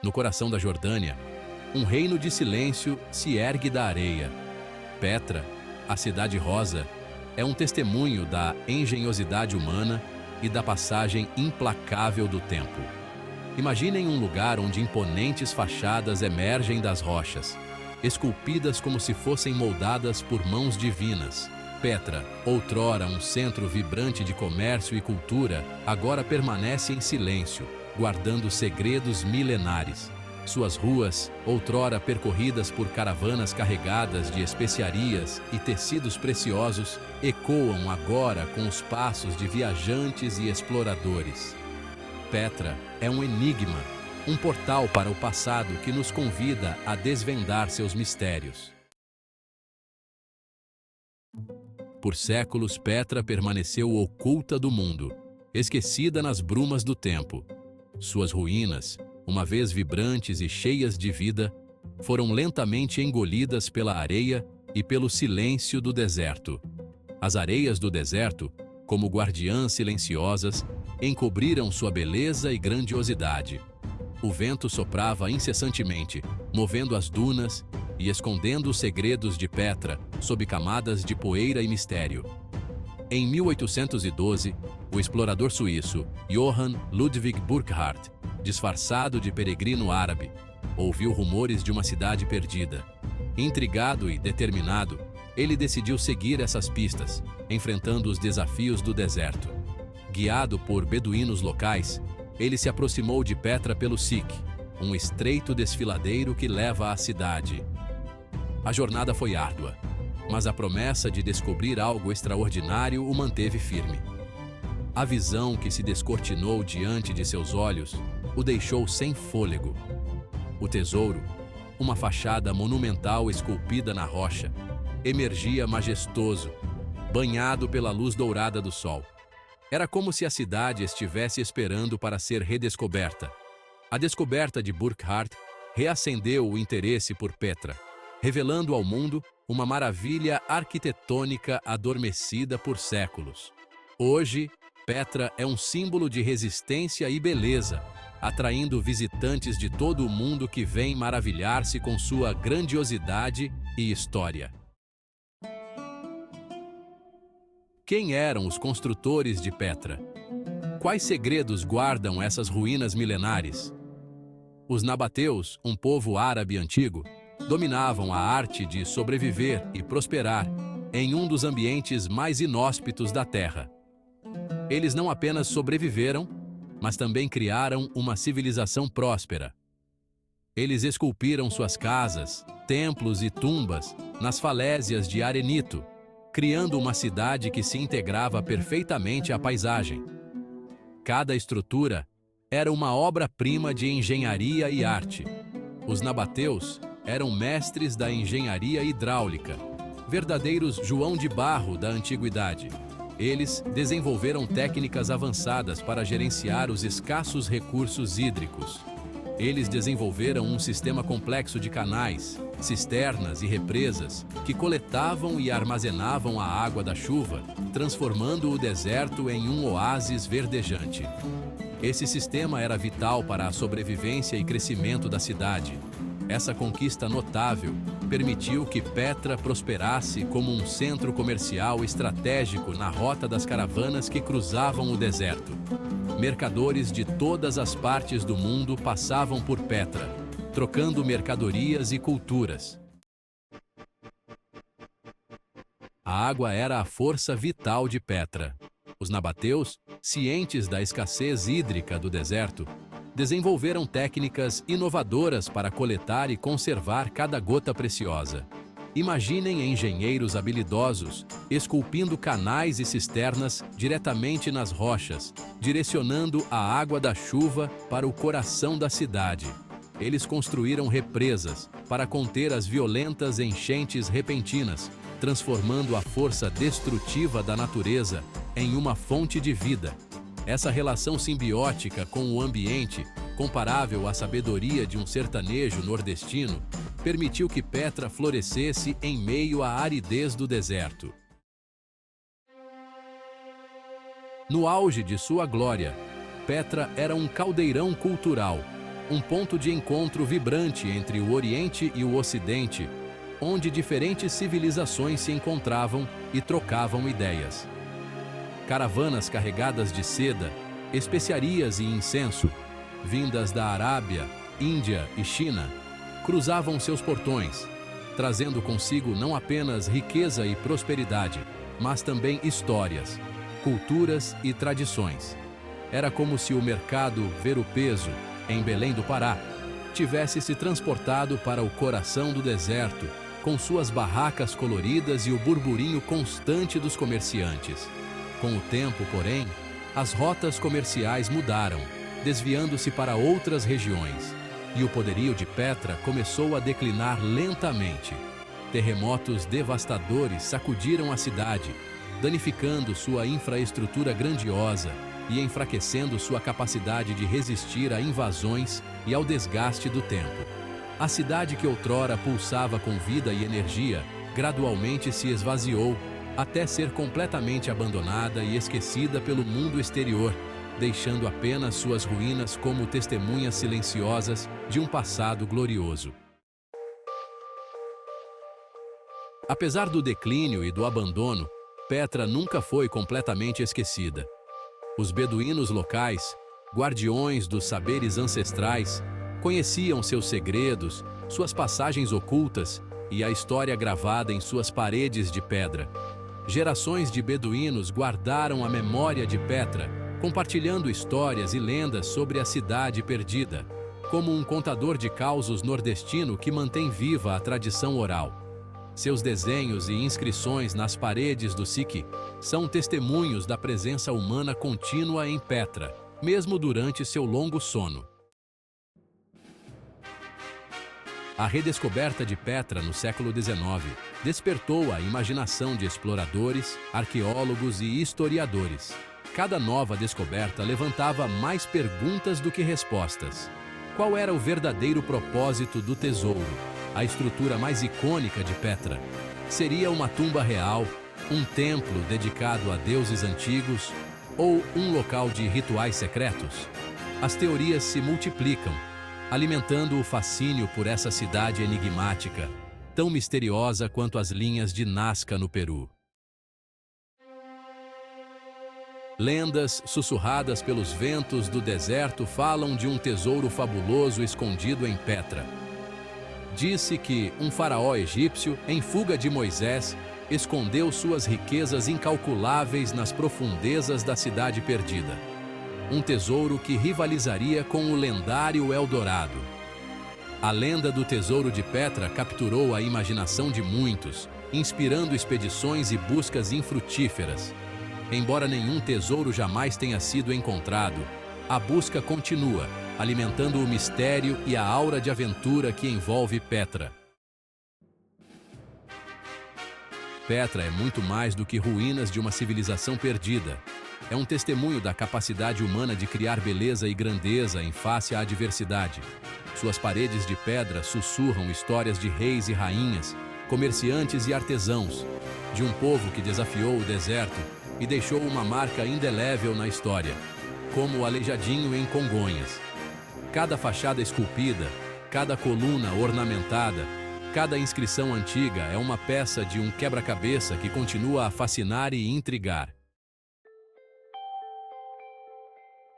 No coração da Jordânia, um reino de silêncio se ergue da areia. Petra, a cidade rosa, é um testemunho da engenhosidade humana e da passagem implacável do tempo. Imaginem um lugar onde imponentes fachadas emergem das rochas, esculpidas como se fossem moldadas por mãos divinas. Petra, outrora um centro vibrante de comércio e cultura, agora permanece em silêncio, guardando segredos milenares. Suas ruas, outrora percorridas por caravanas carregadas de especiarias e tecidos preciosos, ecoam agora com os passos de viajantes e exploradores. Petra é um enigma, um portal para o passado que nos convida a desvendar seus mistérios. Por séculos, Petra permaneceu oculta do mundo, esquecida nas brumas do tempo. Suas ruínas, uma vez vibrantes e cheias de vida, foram lentamente engolidas pela areia e pelo silêncio do deserto. As areias do deserto, como guardiãs silenciosas, encobriram sua beleza e grandiosidade. O vento soprava incessantemente, movendo as dunas e escondendo os segredos de Petra sob camadas de poeira e mistério. Em 1812, o explorador suíço Johann Ludwig Burckhardt, disfarçado de peregrino árabe, ouviu rumores de uma cidade perdida. Intrigado e determinado, ele decidiu seguir essas pistas, enfrentando os desafios do deserto. Guiado por beduínos locais, ele se aproximou de Petra pelo Siq, um estreito desfiladeiro que leva à cidade. A jornada foi árdua, mas a promessa de descobrir algo extraordinário o manteve firme. A visão que se descortinou diante de seus olhos o deixou sem fôlego. O tesouro, uma fachada monumental esculpida na rocha, emergia majestoso, banhado pela luz dourada do sol. Era como se a cidade estivesse esperando para ser redescoberta. A descoberta de Burckhardt reacendeu o interesse por Petra, revelando ao mundo uma maravilha arquitetônica adormecida por séculos. Hoje, Petra é um símbolo de resistência e beleza, atraindo visitantes de todo o mundo que vêm maravilhar-se com sua grandiosidade e história. Quem eram os construtores de Petra? Quais segredos guardam essas ruínas milenares? Os nabateus, um povo árabe antigo, dominavam a arte de sobreviver e prosperar em um dos ambientes mais inóspitos da terra. Eles não apenas sobreviveram, mas também criaram uma civilização próspera. Eles esculpiram suas casas, templos e tumbas nas falésias de arenito, criando uma cidade que se integrava perfeitamente à paisagem. Cada estrutura era uma obra-prima de engenharia e arte. Os nabateus eram mestres da engenharia hidráulica, verdadeiros João de Barro da antiguidade. Eles desenvolveram técnicas avançadas para gerenciar os escassos recursos hídricos. Eles desenvolveram um sistema complexo de canais, cisternas e represas que coletavam e armazenavam a água da chuva, transformando o deserto em um oásis verdejante. Esse sistema era vital para a sobrevivência e crescimento da cidade. Essa conquista notável permitiu que Petra prosperasse como um centro comercial estratégico na rota das caravanas que cruzavam o deserto. Mercadores de todas as partes do mundo passavam por Petra, trocando mercadorias e culturas. A água era a força vital de Petra. Os nabateus, cientes da escassez hídrica do deserto, desenvolveram técnicas inovadoras para coletar e conservar cada gota preciosa. Imaginem engenheiros habilidosos esculpindo canais e cisternas diretamente nas rochas, direcionando a água da chuva para o coração da cidade. Eles construíram represas para conter as violentas enchentes repentinas, transformando a força destrutiva da natureza em uma fonte de vida. Essa relação simbiótica com o ambiente, comparável à sabedoria de um sertanejo nordestino, permitiu que Petra florescesse em meio à aridez do deserto. No auge de sua glória, Petra era um caldeirão cultural, um ponto de encontro vibrante entre o Oriente e o Ocidente, onde diferentes civilizações se encontravam e trocavam ideias. Caravanas carregadas de seda, especiarias e incenso, vindas da Arábia, Índia e China, cruzavam seus portões, trazendo consigo não apenas riqueza e prosperidade, mas também histórias, culturas e tradições. Era como se o mercado Ver-o-Peso, em Belém do Pará, tivesse se transportado para o coração do deserto, com suas barracas coloridas e o burburinho constante dos comerciantes. Com o tempo, porém, as rotas comerciais mudaram, desviando-se para outras regiões, e o poderio de Petra começou a declinar lentamente. Terremotos devastadores sacudiram a cidade, danificando sua infraestrutura grandiosa e enfraquecendo sua capacidade de resistir a invasões e ao desgaste do tempo. A cidade que outrora pulsava com vida e energia, gradualmente se esvaziou, até ser completamente abandonada e esquecida pelo mundo exterior, deixando apenas suas ruínas como testemunhas silenciosas de um passado glorioso. Apesar do declínio e do abandono, Petra nunca foi completamente esquecida. Os beduínos locais, guardiões dos saberes ancestrais, conheciam seus segredos, suas passagens ocultas e a história gravada em suas paredes de pedra. Gerações de beduínos guardaram a memória de Petra, compartilhando histórias e lendas sobre a cidade perdida, como um contador de causos nordestino que mantém viva a tradição oral. Seus desenhos e inscrições nas paredes do Sique são testemunhos da presença humana contínua em Petra, mesmo durante seu longo sono. A redescoberta de Petra no século XIX despertou a imaginação de exploradores, arqueólogos e historiadores. Cada nova descoberta levantava mais perguntas do que respostas. Qual era o verdadeiro propósito do tesouro, a estrutura mais icônica de Petra? Seria uma tumba real, um templo dedicado a deuses antigos ou um local de rituais secretos? As teorias se multiplicam, alimentando o fascínio por essa cidade enigmática, tão misteriosa quanto as linhas de Nazca no Peru. Lendas sussurradas pelos ventos do deserto falam de um tesouro fabuloso escondido em Petra. Disse que um faraó egípcio, em fuga de Moisés, escondeu suas riquezas incalculáveis nas profundezas da cidade perdida. Um tesouro que rivalizaria com o lendário Eldorado. A lenda do tesouro de Petra capturou a imaginação de muitos, inspirando expedições e buscas infrutíferas. Embora nenhum tesouro jamais tenha sido encontrado, a busca continua, alimentando o mistério e a aura de aventura que envolve Petra. Petra é muito mais do que ruínas de uma civilização perdida. É um testemunho da capacidade humana de criar beleza e grandeza em face à adversidade. Suas paredes de pedra sussurram histórias de reis e rainhas, comerciantes e artesãos, de um povo que desafiou o deserto e deixou uma marca indelével na história, como o Aleijadinho em Congonhas. Cada fachada esculpida, cada coluna ornamentada, cada inscrição antiga é uma peça de um quebra-cabeça que continua a fascinar e intrigar.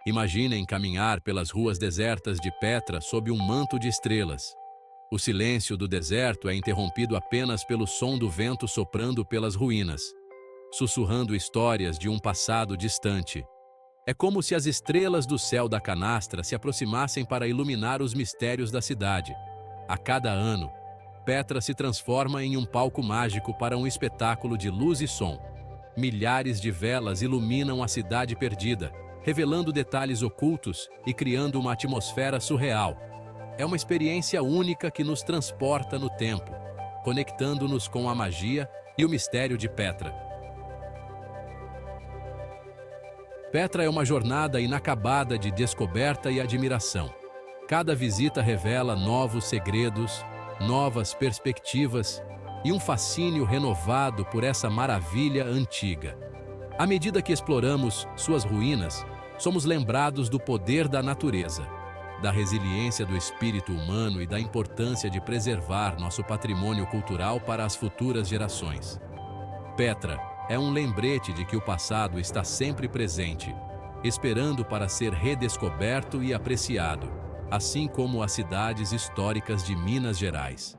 Imaginem caminhar pelas ruas desertas de Petra sob um manto de estrelas. O silêncio do deserto é interrompido apenas pelo som do vento soprando pelas ruínas, sussurrando histórias de um passado distante. É como se as estrelas do céu da canastra se aproximassem para iluminar os mistérios da cidade. A cada ano, Petra se transforma em um palco mágico para um espetáculo de luz e som. Milhares de velas iluminam a cidade perdida, revelando detalhes ocultos e criando uma atmosfera surreal. É uma experiência única que nos transporta no tempo, conectando-nos com a magia e o mistério de Petra. Petra é uma jornada inacabada de descoberta e admiração. Cada visita revela novos segredos, novas perspectivas e um fascínio renovado por essa maravilha antiga. À medida que exploramos suas ruínas, somos lembrados do poder da natureza. da resiliência do espírito humano e da importância de preservar nosso patrimônio cultural para as futuras gerações. Petra é um lembrete de que o passado está sempre presente, esperando para ser redescoberto e apreciado, assim como as cidades históricas de Minas Gerais.